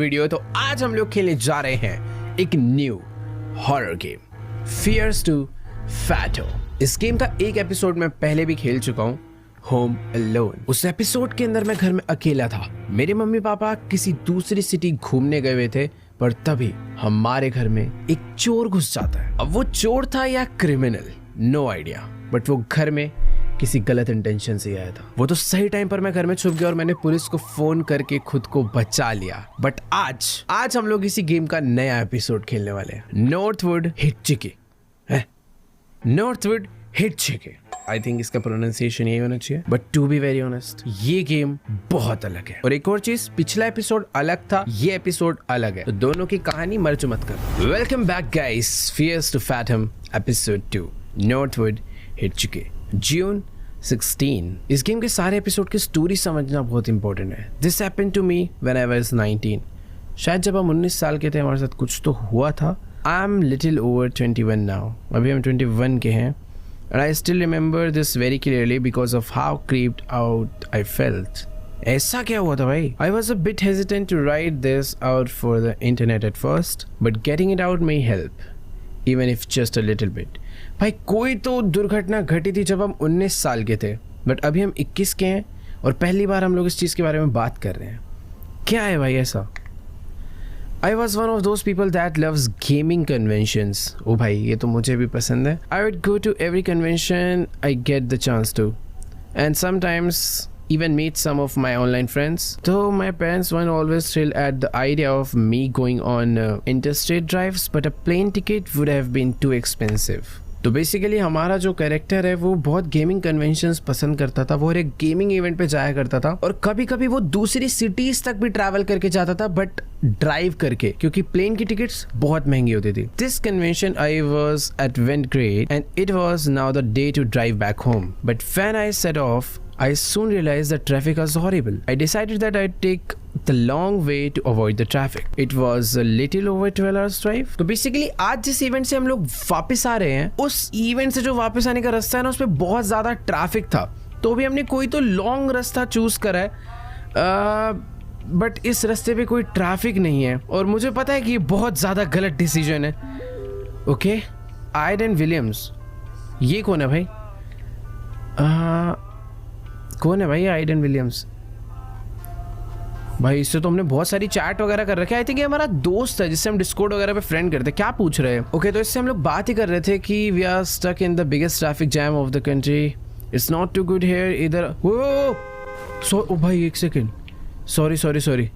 Video. तो आज हम लोग खेलने जा रहे हैं एक new horror game, Fears to Fathom. इस गेम का एक एपिसोड मैं पहले भी खेल चुका हूँ, होम अलोन। उस एपिसोड के अंदर मैं घर में अकेला था, मेरे मम्मी पापा किसी दूसरी सिटी घूमने गए हुए थे, पर तभी हमारे घर में एक चोर घुस जाता है। अब वो चोर था या क्रिमिनल, नो आइडिया, बट वो घर में किसी गलत इंटेंशन से आया था। वो तो सही टाइम पर मैं घर में छुप गया और मैंने पुलिस को फोन करके खुद को बचा लिया। बट आज हम लोग इसी गेम का नया एपिसोड खेलने वाले हैं, Northwood Hitchhike. Northwood Hitchhike, I think इसका प्रोनाउंसिएशन यही होना चाहिए, but to be very honest ये गेम बहुत अलग है। और एक और चीज, पिछला एपिसोड अलग था, ये एपिसोड अलग है, तो दोनों की कहानी मर्ज मत कर। Welcome back guys, Fears to Fathom episode 2, Norwood Hitchhike, June 16। इस गेम के सारे एपिसोड की स्टोरी समझना बहुत इंपॉर्टेंट है। This happened to me when I was 19। शायद जब हम 19 साल के थे हमारे साथ कुछ तो हुआ था। I am little over 21 now, अभी हम 21 के हैं। And I still remember this very clearly because of how creeped out I felt. ऐसा क्या हुआ था भाई? I was a bit hesitant to write this out for the internet at first, but getting it out may help, even if just a little bit. भाई कोई तो दुर्घटना घटी थी जब हम 19 साल के थे, बट अभी हम 21 के हैं और पहली बार हम लोग इस चीज़ के बारे में बात कर रहे हैं। क्या है भाई ऐसा? I was one of those people that loves gaming conventions. ओ भाई ये तो मुझे भी पसंद है। I would go to every convention I get the chance to, and sometimes even meet some of my online friends. Though my parents weren't always thrilled at the idea of me going on interstate drives, but a plane ticket would have been too expensive. तो basically हमारा जो character है वो बहुत gaming conventions पसंद करता था। वो हर एक गेमिंग इवेंट पे जाया करता था और कभी कभी वो दूसरी सिटीज तक भी ट्रैवल करके जाता था, बट ड्राइव करके, क्योंकि प्लेन की टिकट्स बहुत महंगी होती थी। This convention I was at went great and it was now the day to drive back home, but when I set off I soon realized that traffic was horrible. I decided that I'd take the long way to avoid the traffic. It was a little over 12 hours drive. तो basically आज जिस event से हम लोग वापस आ रहे हैं, उस इवेंट से जो वापस आने का रास्ता है ना, उस पर बहुत ज़्यादा ट्रैफिक था। तो भी हमने कोई तो लॉन्ग रास्ता चूज करा है, बट इस रास्ते पे कोई ट्रैफिक नहीं है और मुझे पता है कि ये बहुत ज़्यादा गलत डिसीजन है। ओके, आइडन विलियम्स, ये कौन है भाई? कौन है भाई आइडन विलियम्स? भाई इससे तो हमने बहुत सारी चैट वगैरह कर रखी है। आई थिंक ये हमारा दोस्त है जिससे हम डिस्कॉर्ड वगैरह पे फ्रेंड करते हैं। क्या पूछ रहे हैं? ओके, तो इससे हम लोग बात ही कर रहे थे कि we are stuck in the biggest traffic jam of the country, it's not too good here इधर। ओ भाई एक सेकेंड, सॉरी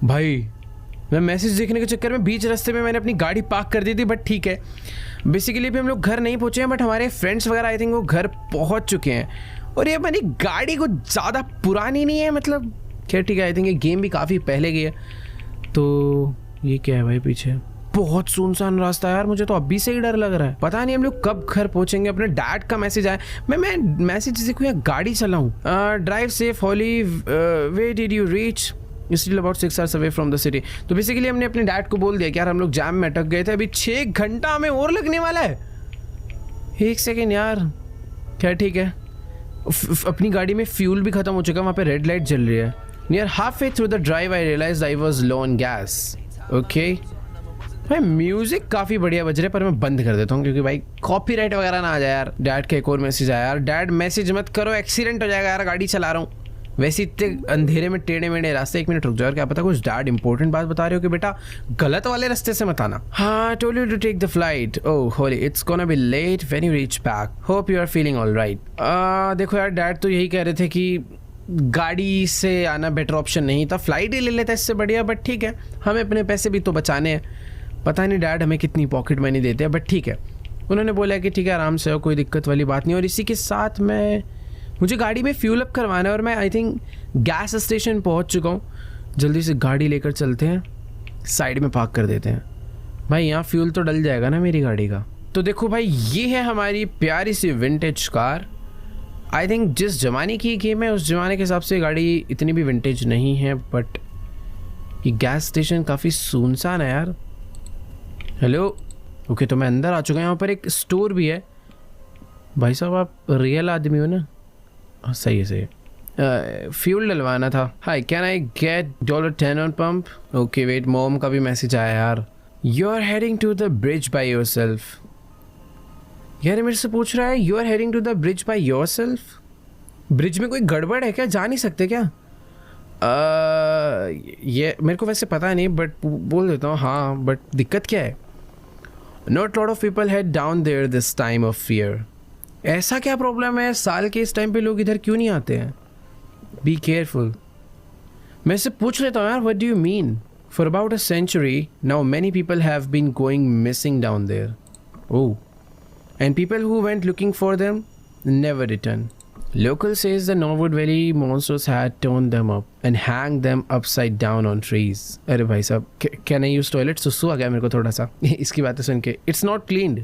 भाई, मैं मैसेज देखने के चक्कर में बीच रास्ते में मैंने अपनी गाड़ी पार्क कर दी थी, बट ठीक है। बेसिकली भी हम लोग घर नहीं पहुंचे हैं, बट हमारे फ्रेंड्स वगैरह आई थिंक वो घर पहुंच चुके हैं और ये हमारी गाड़ी कुछ ज़्यादा पुरानी नहीं है, मतलब खैर ठीक है। आई थिंक ये गेम भी काफ़ी पहले की है। तो ये क्या है भाई पीछे? बहुत सुनसान रास्ता है यार, मुझे तो अभी से ही डर लग रहा है। पता नहीं हम लोग कब घर पहुंचेंगे। अपने डैड का मैसेज आया, मैं मैसेज देखूँ या गाड़ी चलाऊँ? Drive safe Holly, where did you reach? Still about 6 hours away from the city. तो बेसिकली हमने अपने डैड को बोल दिया कि यार हम लोग जैम में अटक गए थे, अभी 6 घंटा हमें और लगने वाला है। एक सेकेंड यार, क्या ठीक है। अपनी गाड़ी में फ्यूल भी खत्म हो चुका है, वहाँ पे रेड लाइट जल रही है। Near halfway through the drive I realised I was low on gas. Okay भाई, म्यूजिक काफ़ी बढ़िया बज रहा है, पर मैं बंद कर देता हूँ क्योंकि भाई कॉपीराइट वगैरह ना आ जाए यार। डैड का एक और मैसेज आया यार, डैड मैसेज मत करो, एक्सीडेंट हो जाएगा यार, गाड़ी चला रहा हूँ। वैसे इतने अंधेरे में टेढ़े मेढ़े रास्ते, 1 मिनट रुक जाओ, क्या पता कुछ डैड इंपॉर्टेंट बात बता रहे हो कि बेटा गलत वाले रास्ते से मत आना। हाँ, told you to take the flight, oh holy it's gonna be late when you reach back, hope you are feeling alright. देखो यार, डैड तो यही कह रहे थे कि गाड़ी से आना बेटर ऑप्शन नहीं था, फ्लाइट ही ले लेता इससे बढ़िया, बट ठीक है, हमें अपने पैसे भी तो बचाने हैं। पता नहीं डैड हमें कितनी पॉकेट मनी देते हैं, बट ठीक है। उन्होंने बोला कि ठीक है आराम से हो, कोई दिक्कत वाली बात नहीं। और इसी के साथ मुझे गाड़ी में फ्यूल अप करवाना है और मैं आई थिंक गैस स्टेशन पहुंच चुका हूँ। जल्दी से गाड़ी लेकर चलते हैं, साइड में पार्क कर देते हैं। भाई यहाँ फ्यूल तो डल जाएगा ना मेरी गाड़ी का। तो देखो भाई, ये है हमारी प्यारी सी विंटेज कार। आई थिंक जिस ज़माने की गेम है उस ज़माने के हिसाब से गाड़ी इतनी भी विंटेज नहीं है, बट ये गैस स्टेशन काफ़ी सुनसान है यार। हेलो, ओके, तो मैं अंदर आ चुका हूँ। यहाँ पर एक स्टोर भी है। भाई साहब आप रियल आदमी हो ना? सही है। फ्यूल डलवाना था. Hi can I get $10 on pump. Okay wait, mom का भी मैसेज आया यार. You are heading to the bridge by yourself. यार मेरे से पूछ रहा है you are heading to the bridge by yourself. Bridge में कोई गड़बड़ है क्या, जा नहीं सकते क्या? ये मेरे को वैसे पता नहीं बट बोल देता हूँ हाँ. बट दिक्कत क्या है? Not lot of people head down there this time of year. ऐसा क्या प्रॉब्लम है, साल के इस टाइम पे लोग इधर क्यों नहीं आते हैं? Be careful. मैं इससे पूछ लेता हूँ यार, what do you mean? For about a century now many people have been going missing down there. Oh, and people who went looking for them never return. Local says the Norwood Valley monsters had torn them up and hanged them upside down on trees. अरे भाई साहब, can I use toilet? सुसु आ गया मेरे को थोड़ा सा इसकी बातें सुन के. It's not cleaned.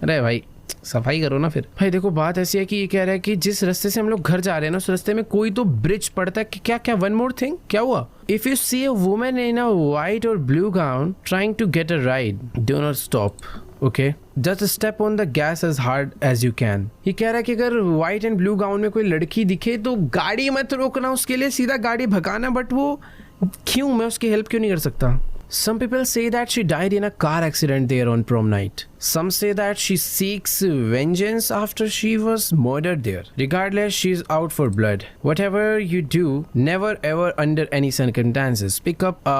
अरे भाई सफाई करो ना फिर. भाई देखो बात ऐसी है कि ये कह रहा है कि जिस रास्ते से हम लोग घर जा रहे हैं ना, उस रास्ते में कोई तो ब्रिज पड़ता है. क्या क्या? वन मोर थिंग, क्या हुआ? If you see a woman in a white or blue gown trying to get a ride, do not stop. Okay, just step on the gas as hard as you can. ये कह रहा है कि अगर white and blue gown में कोई लड़की दिखे तो गाड़ी मत रोकना, उसके लिए सीधा गाड़ी भगाना. बट वो क्यों, मैं उसकी हेल्प क्यों नहीं कर सकता? Some people say that she died in a car accident there on prom night. Some say that she seeks vengeance after she was murdered there. Regardless, she's out for blood. Whatever you do, never ever under any circumstances pick up a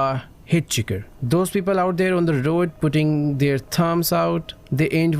hitchhiker. Those people out there on the road putting their thumbs out, they ain't